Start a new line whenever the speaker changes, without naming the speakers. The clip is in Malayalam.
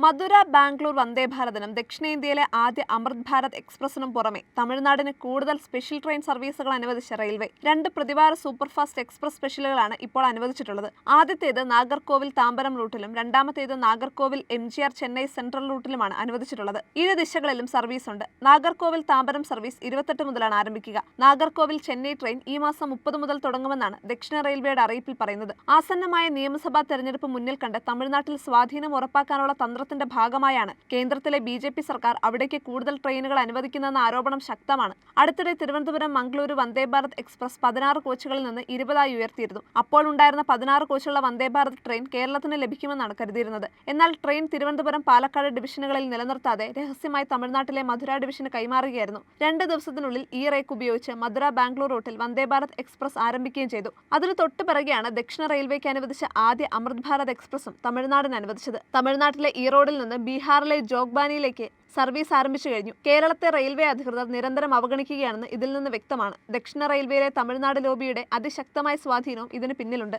മധുര ബാംഗ്ലൂർ വന്ദേ ഭാരതിനും ദക്ഷിണേന്ത്യയിലെ ആദ്യ അമൃത് ഭാരത് എക്സ്പ്രസിനും പുറമെ തമിഴ്നാടിന് കൂടുതൽ സ്പെഷ്യൽ ട്രെയിൻ സർവീസുകൾ അനുവദിച്ച റെയിൽവേ 2 പ്രതിവാര സൂപ്പർഫാസ്റ്റ് എക്സ്പ്രസ് സ്പെഷ്യലുകളാണ് ഇപ്പോൾ അനുവദിച്ചിട്ടുള്ളത്. ആദ്യത്തേത് നാഗർകോവിൽ താമ്പരം റൂട്ടിലും രണ്ടാമത്തേത് നാഗർകോവിൽ MGR ചെന്നൈ സെൻട്രൽ റൂട്ടിലുമാണ് അനുവദിച്ചിട്ടുള്ളത്. ഇരു ദിശകളിലും സർവീസ് ഉണ്ട്. നാഗർകോവിൽ താമ്പരം സർവീസ് 28 മുതലാണ് ആരംഭിക്കുക. നാഗർകോവിൽ ചെന്നൈ ട്രെയിൻ ഈ മാസം 30 മുതൽ തുടങ്ങുമെന്നാണ് ദക്ഷിണ റെയിൽവേയുടെ അറിയിപ്പിൽ പറയുന്നത്. ആസന്നമായ നിയമസഭാ തെരഞ്ഞെടുപ്പ് മുന്നിൽ കണ്ട് തമിഴ്നാട്ടിൽ സ്വാധീനം ഉറപ്പാക്കാനുള്ള തന്ത്രത്തിന്റെ ഭാഗമായാണ് കേന്ദ്രത്തിലെ BJP സർക്കാർ അവിടേക്ക് കൂടുതൽ ട്രെയിനുകൾ അനുവദിക്കുന്നതെന്ന ആരോപണം ശക്തമാണ്. അടുത്തിടെ തിരുവനന്തപുരം മംഗളൂരു വന്ദേ ഭാരത് എക്സ്പ്രസ് 16 കോച്ചുകളിൽ നിന്ന് 20 ഉയർത്തിയിരുന്നു. അപ്പോൾ ഉണ്ടായിരുന്ന 16 കോച്ചുള്ള വന്ദേ ഭാരത് ട്രെയിൻ കേരളത്തിന് ലഭിക്കുമെന്നാണ് കരുതിയിരുന്നത്. എന്നാൽ ട്രെയിൻ തിരുവനന്തപുരം പാലക്കാട് ഡിവിഷനുകളിൽ നിലനിർത്താതെ രഹസ്യമായി തമിഴ്നാട്ടിലെ മധുര ഡിവിഷന് കൈമാറുകയായിരുന്നു. 2 ദിവസത്തിനുള്ളിൽ ഈ റേക്ക് ഉപയോഗിച്ച് മധുര ബാംഗ്ലൂർ റൂട്ടിൽ വന്ദേ ഭാരത് എക്സ്പ്രസ് ആരംഭിക്കുകയും ചെയ്തു. അതിന് തൊട്ടു പിറകെയാണ് ദക്ഷിണ റെയിൽവേക്ക് അനുവദിച്ച ആദ്യ അമൃത് ഭാരത് എക്സ്പ്രസും തമിഴ്നാടിന് അനുവദിച്ചത്. തമിഴ്നാട്ടിലെ ഈറോഡിൽ നിന്ന് ബീഹാറിലെ ജോഗ്ബാനിയിലേക്ക് സർവീസ് ആരംഭിച്ചു കഴിഞ്ഞു. കേരളത്തെ റെയിൽവേ അധികൃതർ നിരന്തരം അവഗണിക്കുകയാണെന്ന് ഇതിൽ നിന്ന് വ്യക്തമാണ്. ദക്ഷിണ റെയിൽവേയിലെ തമിഴ്നാട് ലോബിയുടെ അതിശക്തമായ സ്വാധീനവും ഇതിന് പിന്നിലുണ്ട്.